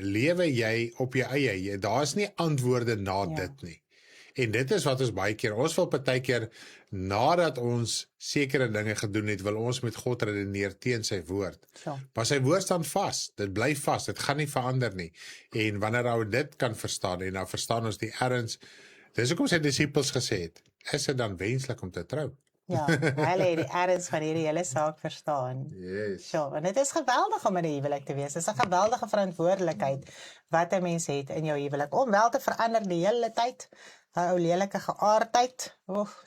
lewe jy op jou eie. Daar is nie antwoorde na dit nie. En dit is wat ons baie keer, ons wil partykeer, nadat ons sekere dinge gedoen het, wil ons met God redeneer teen sy woord. Maar sy woord staan vas, dit bly vas, dit gaan nie verander nie. En wanneer ou dit kan verstaan, en dan verstaan ons die erns, dis hoekom sy disippels gesê het, is dit dan wenslik om te trou? Ja, hulle het die erns van hierdie hele saak verstaan. So, en dit is geweldig om in 'n huwelik te wees. Dit is 'n geweldige verantwoordelikheid wat 'n mens het in jou huwelik, om wel te verander die hele tyd. 'n Ou lelike geaardheid,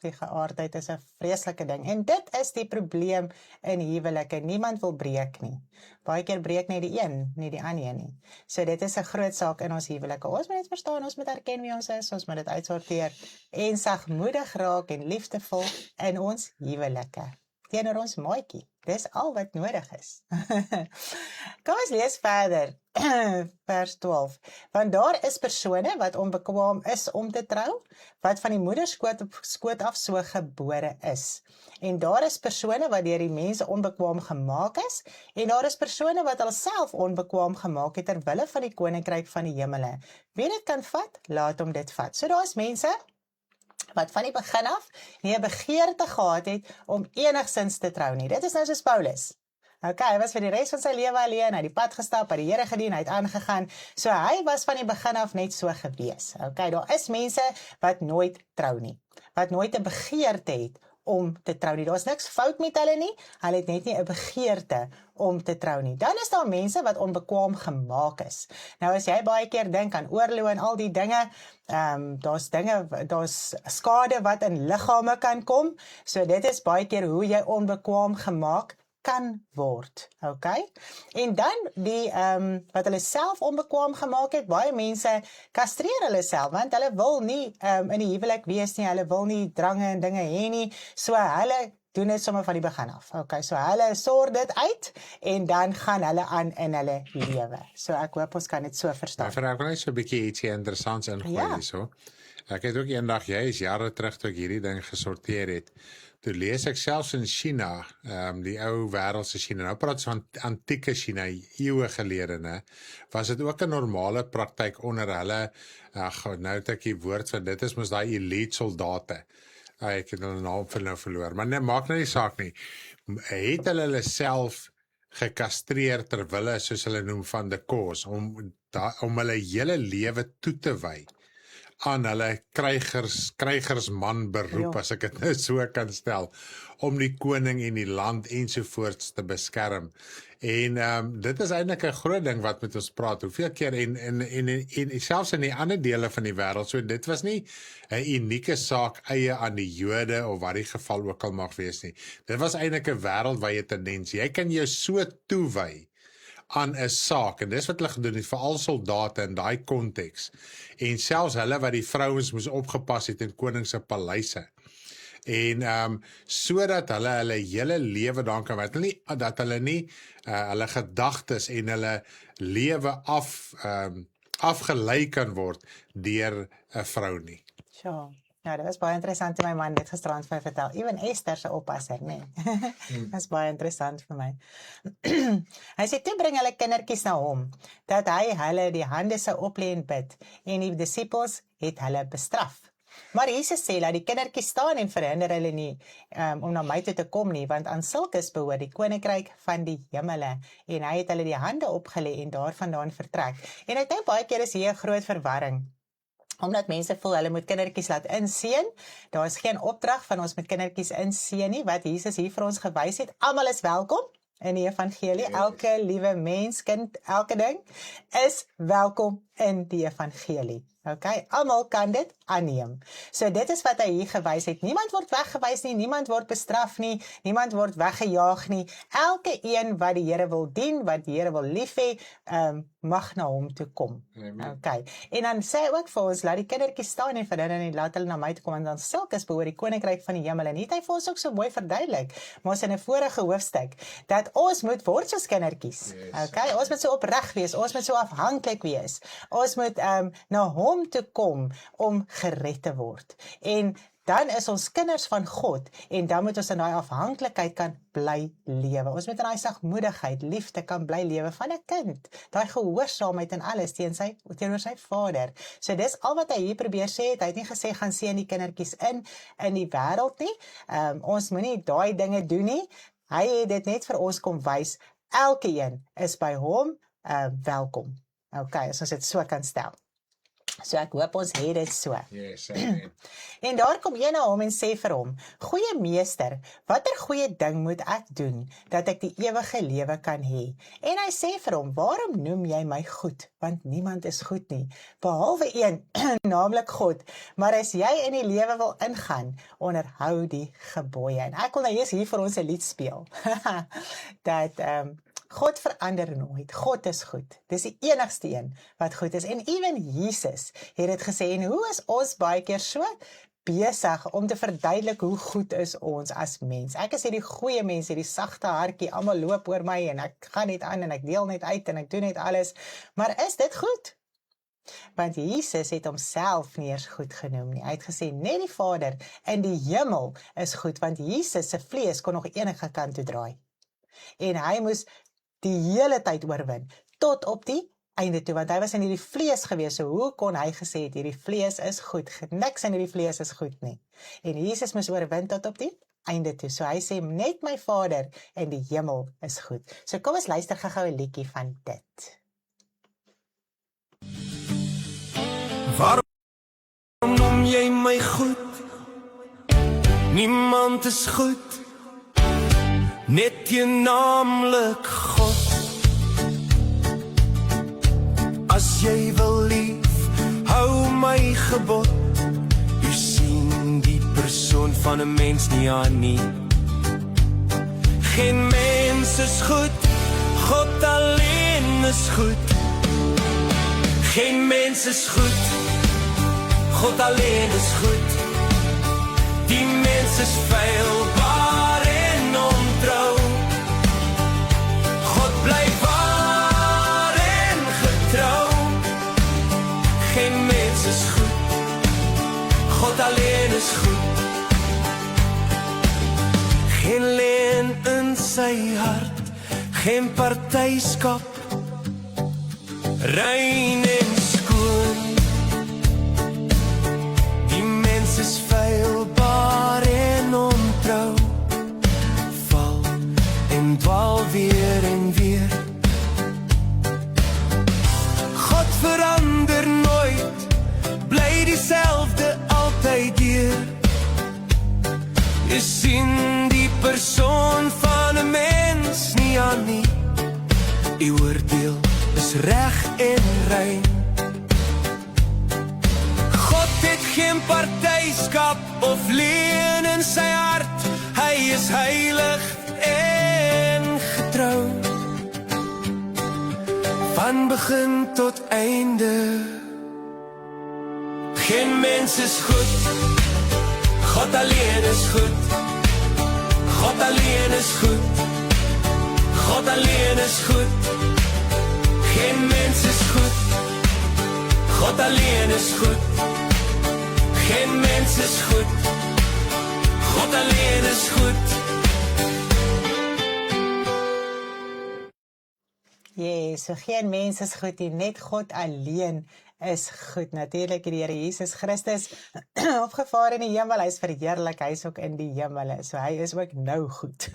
die geaardheid is 'n vreeslike ding. En dit is die probleem in huwelike. Niemand wil breek nie. Baie keer breek net die een, nie die ander nie. So dit is 'n groot saak in ons huwelike. Ons moet dit verstaan, ons moet erken wie ons is, ons moet dit uitsorteer en sagmoedig raak en liefdevol in ons huwelike. Teenoor ons maatjie. Dis al wat nodig is. Kom ons lees verder. Vers 12. Want daar is persone wat onbekwaam is om te trou, wat van die moederskoot af so gebore is. En daar is persone wat deur die mense onbekwaam gemaak is, en daar is persone wat alself onbekwaam gemaak het ter wille van die koninkryk van die hemele. Wie dit kan vat, laat hom dit vat. So daar is mense wat van die begin af nie 'n begeerte gehad het om enigsins te trou nie. Dit is nou soos Paulus. Okay, hy was vir die res van sy lewe alleen, hy het die pad gestap, hy het die Here gedien, hy het aangegaan. So hy was van die begin af net so gewees. Okay, daar is mense wat nooit trou nie, wat nooit 'n begeerte het om te trou nie. Daar's niks fout met hulle nie, hulle het net nie 'n begeerte om te trou nie. Dan is daar mense wat onbekwaam gemaak is. Nou as jy baie keer dink aan oorloë en al die dinge, daar's skade wat in liggame kan kom. So dit is baie keer hoe jy onbekwaam gemaak kan word, okay? En dan die wat hulle self onbekwaam gemaak het, baie mense kastreer hulle self, want hulle wil nie in die huwelik wees nie, hulle wil nie drange en dinge hê nie, so hulle doen dit sommer van die begin af, okay? So hulle sorg dit uit, en dan gaan hulle aan in hulle lewe. So ek hoop ons kan dit so verstaan. Ek wil net so 'n bietjie ietsie interessants ingooi hierso. Ek het ook eendag, jy is jare terug toe ek hierdie ding gesorteer het, toe lees ek selfs in China, die ou wêreldse China, nou praat ons van antieke China, eeue gelede, ne, was dit ook 'n normale praktyk onder hulle, nou het ek die woord van, dit is mos daai elite soldate, ek het hulle naam nou verloor, maar nee, maak nou die saak nie, het hulle self gekastreer terwille, soos hulle noem, van die cause, om hulle hele lewe toe te wy aan hulle krygersman beroep, as ek dit nou so kan stel, om die koning en die land ensovoorts te beskerm. En dit is eintlik 'n groot ding wat met ons praat, hoeveel keer, en selfs in die ander dele van die wêreld, so dit was nie 'n unieke saak eie aan die Jode, of wat die geval ook al mag wees nie. Dit was eintlik 'n wêreldwye tendens. Jy kan jou so toewy aan 'n saak, en dis wat hulle gedoen het, veral soldate in daai konteks, en selfs hulle wat die vrouens moes opgepas het in koning se paleise, en sodat hulle hele lewe dan kan werk, dat hulle nie hulle gedagtes en hulle lewe afgelei kan word deur 'n vrou nie. Sure. Ja, dit was baie interessant toe my man dit gisterand vir my vertel. Ewen Esther se oppasser, nee. Dit is baie interessant vir my. Hy sê, toe bring hulle kindertjies na hom, dat hy hulle die hande sou oplê en bid, en die disippels het hulle bestraf. Maar Jesus sê, laat die kindertjies staan en verhinder hulle nie om na my toe te kom nie, want aan sulkes behoort die koninkryk van die hemele. En hy het hulle die hande opgelê en daarvandaan vertrek. En ek dink baie keer is hier 'n groot verwarring, omdat mense voel hulle moet kindertjies laat inseën. Daar is geen opdrag van ons met kindertjies inseën nie, wat Jesus hier vir ons gewys het. Almal is welkom in die evangelie. Elke liewe mens, kind, elke ding is welkom in die evangelie. Okay, almal kan dit aanneem. So dit is wat hy hier gewys het. Niemand word weggewys nie, niemand word bestraf nie, niemand word weggejaag nie. Elke een wat die Here wil dien, wat die Here wil lief hê, mag na hom toe kom. Okay. En dan sê hy ook vir ons, laat die kindertjies staan en verhinder en laat hulle na my toe kom, en dan sulkes behoort die koninkryk van die hemel. En het hy vir ons ook so mooi verduidelik, maar ons in 'n vorige hoofstuk, dat ons moet word soos kindertjies. Okay, ons moet so opreg wees, ons moet so afhanklik wees. Ons moet na hom toe kom om gered te word. En dan is ons kinders van God, en dan moet ons in daai afhanklikheid kan bly lewe. Ons moet in daai sagmoedigheid, liefde kan bly lewe van 'n kind. Daai gehoorsaamheid en alles teenoor sy vader. So dis al wat hy hier probeer sê het. Hy het nie gesê gaan seën die kindertjies in die wêreld nie. Ons moenie daai dinge doen nie. Hy het dit net vir ons kom wys. Elkeen is by hom welkom. Okay, as ons dit so kan stel. So ek hoop ons het dit so. Yes, amen. En daar kom een na hom en sê vir hom, goeie meester, watter goeie ding moet ek doen, dat ek die ewige lewe kan hê? En hy sê vir hom, waarom noem jy my goed? Want niemand is goed nie, behalwe een, naamlik God. Maar as jy in die lewe wil ingaan, onderhou die gebooie. En ek wil nou eers hier vir ons 'n lied speel. Dat God verander nooit. God is goed. Dis die enigste een wat goed is. En even Jesus het dit gesê. En hoe is ons baie keer so besig om te verduidelik hoe goed is ons as mens? Ek is hierdie goeie mens, hierdie sagte hartjie, almal loop oor my en ek gaan net aan en ek deel net uit en ek doen net alles. Maar is dit goed? Want Jesus het homself nie eers goed genoem nie. Hy het gesê, net die Vader in die hemel is goed, want Jesus se vlees kon nog enige kant toe draai. En hy moes die hele tyd oorwin, tot op die einde toe, want hy was in hierdie vlees gewees, so hoe kon hy gesê het, hierdie vlees is goed, niks in hierdie vlees is goed nie. En Jesus moes oorwin tot op die einde toe. So hy sê, net my Vader in die hemel is goed. So kom ons luister gou 'n liedjie van dit. Waarom noem jy my goed? Niemand is goed, net jy naamlik God. As jy wil lief, hou my gebod. U sien die persoon van 'n mens nie aan nie. Geen mens is goed, God alleen is goed. Geen mens is goed, God alleen is goed. Die mens is feilbaar en ontrou. God bly waar en getrou. Geen mens is goed, God alleen is goed. Geen leuen in sy hart, geen partyskap, rein en skoon. Die mens is feilbaar en ontrou, val en dwaal weer en weer. God verander nooit, bly dieselfde altyd deur. Jy sien die persoon van 'n mens nie aan nie. Die oordeel is reg en rein. God het geen partyskap of leuen in sy hart. Hy is heilig en getrou. Van begin tot einde. Geen mens is goed, God alleen is goed. God alleen is goed, God alleen is goed. Geen mens is goed, God alleen is goed. Geen mens is goed, God alleen is goed. Yes, so geen mens is goed nie, net God alleen is goed. Natuurlik het die Here Jesus Christus opgevaar in die hemel, hy is verheerlik, hy is ook in die hemel, so hy is ook nou goed.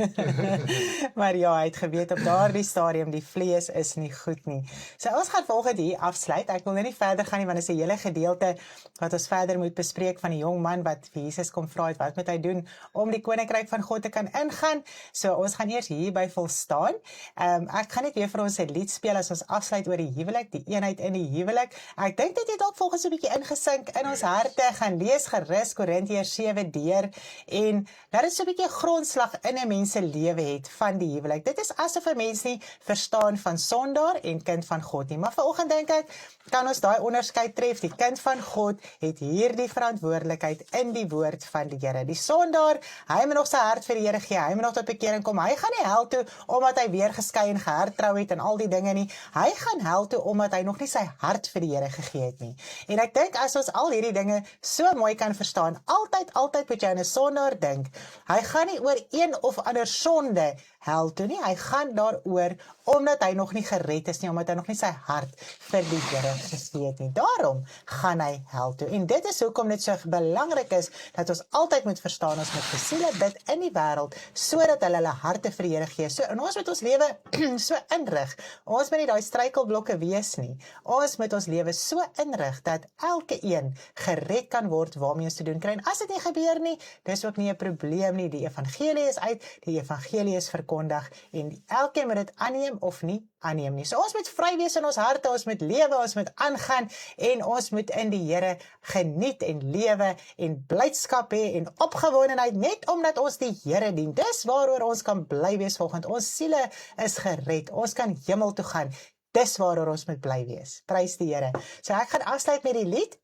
Maar ja, hy het geweet op daardie stadium, die vlees is nie goed nie. So ons gaan volgende hier afsluit, ek wil nou nie verder gaan nie, want dit is 'n hele gedeelte wat ons verder moet bespreek van die jong man wat vir Jesus kom vra het, wat moet hy doen om die koninkryk van God te kan ingaan. So ons gaan eers hierby volstaan. Ek gaan net weer vir ons 'n lied speel as ons afsluit oor die huwelik, die eenheid in die huwelik. Ek dink dit het dalk volgens 'n bietjie ingesink in ons harte, gaan lees gerus Korintiërs 7 deur en dat dit so 'n bietjie grondslag in 'n mens se lewe het van die huwelik. Dit is asof 'n mens nie verstaan van sondaar en kind van God nie. Maar vanoggend dink ek, kan ons daai onderskeid tref. Die kind van God het hierdie verantwoordelikheid in die woord van die Here. Die sondaar, hy moet nog sy hart vir die Here gee, hy moet nog tot bekering kom. Hy gaan nie hel toe omdat hy weer geskei en gehertrou het en al die dinge nie. Hy gaan hel toe omdat hy nog nie sy hart vir die Here gegee het nie. En ek dink as ons al hierdie dinge so mooi kan verstaan, altyd moet jy aan 'n sondaar dink. Hy gaan nie oor een of ander sonde hel toe nie, hy gaan daaroor omdat hy nog nie gered is nie, omdat hy nog nie sy hart vir die Here gegee het nie. Daarom gaan hy hel toe. En dit is hoekom dit so belangrik is dat ons altyd moet verstaan, ons moet vir siele bid in die wêreld sodat hulle harte vir die Here gee. So en ons moet ons lewe so inrig. Ons moet nie daai struikelblokke wees nie. Ons moet ons lewe so inrig dat elke een gered kan word waarmee ons te doen kry. En as dit nie gebeur nie, dis ook nie 'n probleem nie. Die evangelie is uit, die evangelie is verkondig en elkeen moet dit aanneem of nie aanneem nie. So ons moet vry wees in ons harte, ons moet lewe, ons moet aangaan en ons moet in die Here geniet en lewe en blydskap hê en opgewondenheid net omdat ons die Here dien. Dis waaroor ons kan bly wees vanoggend. Ons siele is gered. Ons kan hemel toe gaan. Dis waaroor ons moet bly wees. Prys die Here. So ek gaan afsluit met die lied.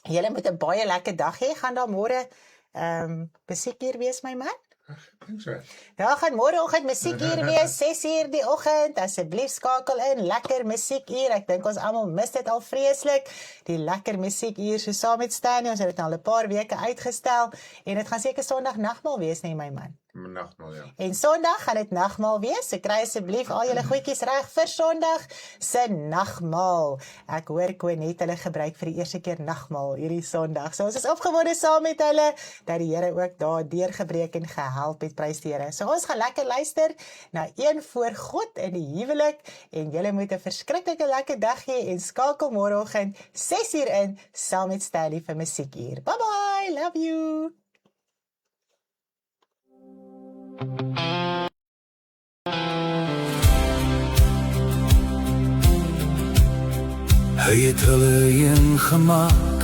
Julle moet 'n baie lekker dag hê. Gaan daar môre musiek hier wees, my man? Daar gaan môreoggend musiek hier wees, 6:00 die oggend. Asseblief skakel in, lekker musiek hier. Ek dink ons almal mis dit al vreeslik. Die lekker musiek hier so saam met Stanley. Ons het dit al 'n paar weke uitgestel en dit gaan seker Sondag nagmaal wees, nee my man. Nagmaal, ja. En Sondag gaan dit nagmaal wees. So kry asseblief al julle goedjies reg vir Sondag se nagmaal. Ek hoor Konet hulle gebruik vir die eerste keer nagmaal hierdie Sondag. So ons is opgewonde saam met hulle dat die Here ook daar deurgebreek en gehelp het, prys die Here. So ons gaan lekker luister na een voor God in die huwelik en julle moet 'n verskriklike lekker dag hê en skakel môreoggend 6:00 in saam met Stanley vir musiekuur. Bye bye, love you. Hy het hulle een gemaak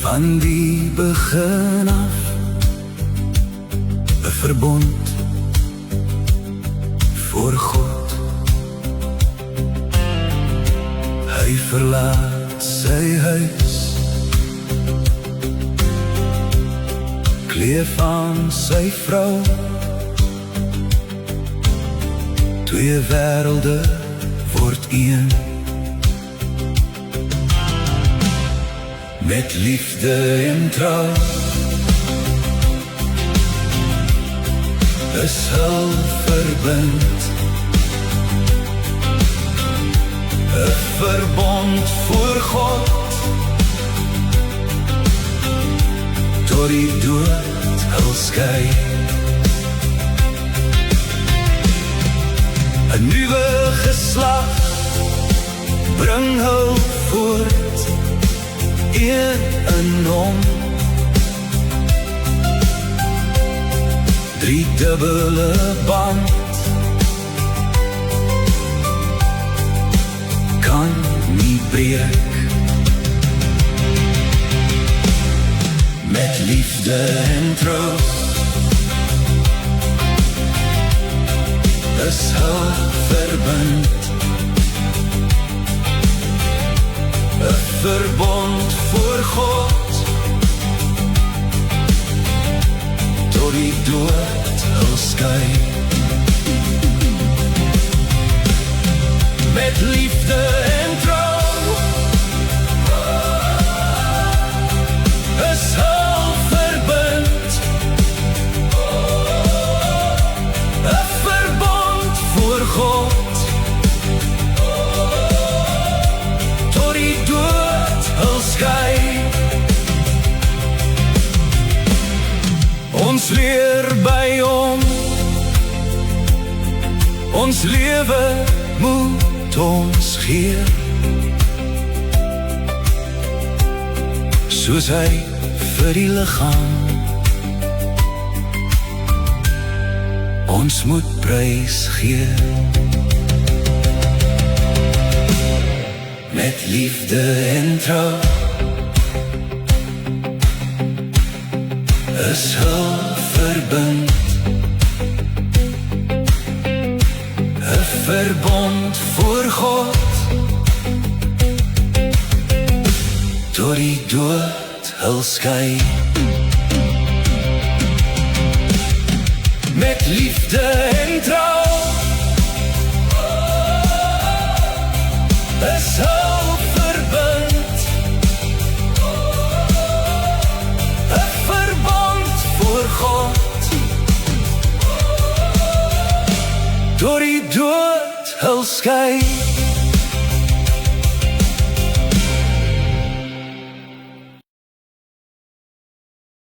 van die begin af, 'n verbond voor God. Hy verlaat sy huis, kleef aan sy vrou, twee wêrelde word een, met liefde en trou, is hul verbind, 'n verbond voor God, tot die dood hul skei. 'n nuwe geslag bring hul voort, een in hom, driedubbele band, kan nie breek. Met liefde en troost is hul verbind, 'n verbond voor God, tot die dood hul skei. Met liefde en trouw is hul verbind, 'n verbond voor God, tot die dood hul skei. Ons leer by hom, ons lewe moet ons gee, soos hy vir die liggaam. Ons moet prys gee, met liefde en trou, is hul verbind, 'n verbond voor God, tot die dood hul skei. Met liefde en trouw is hul verbind, 'n verbond voor God, tot die dood hul skei.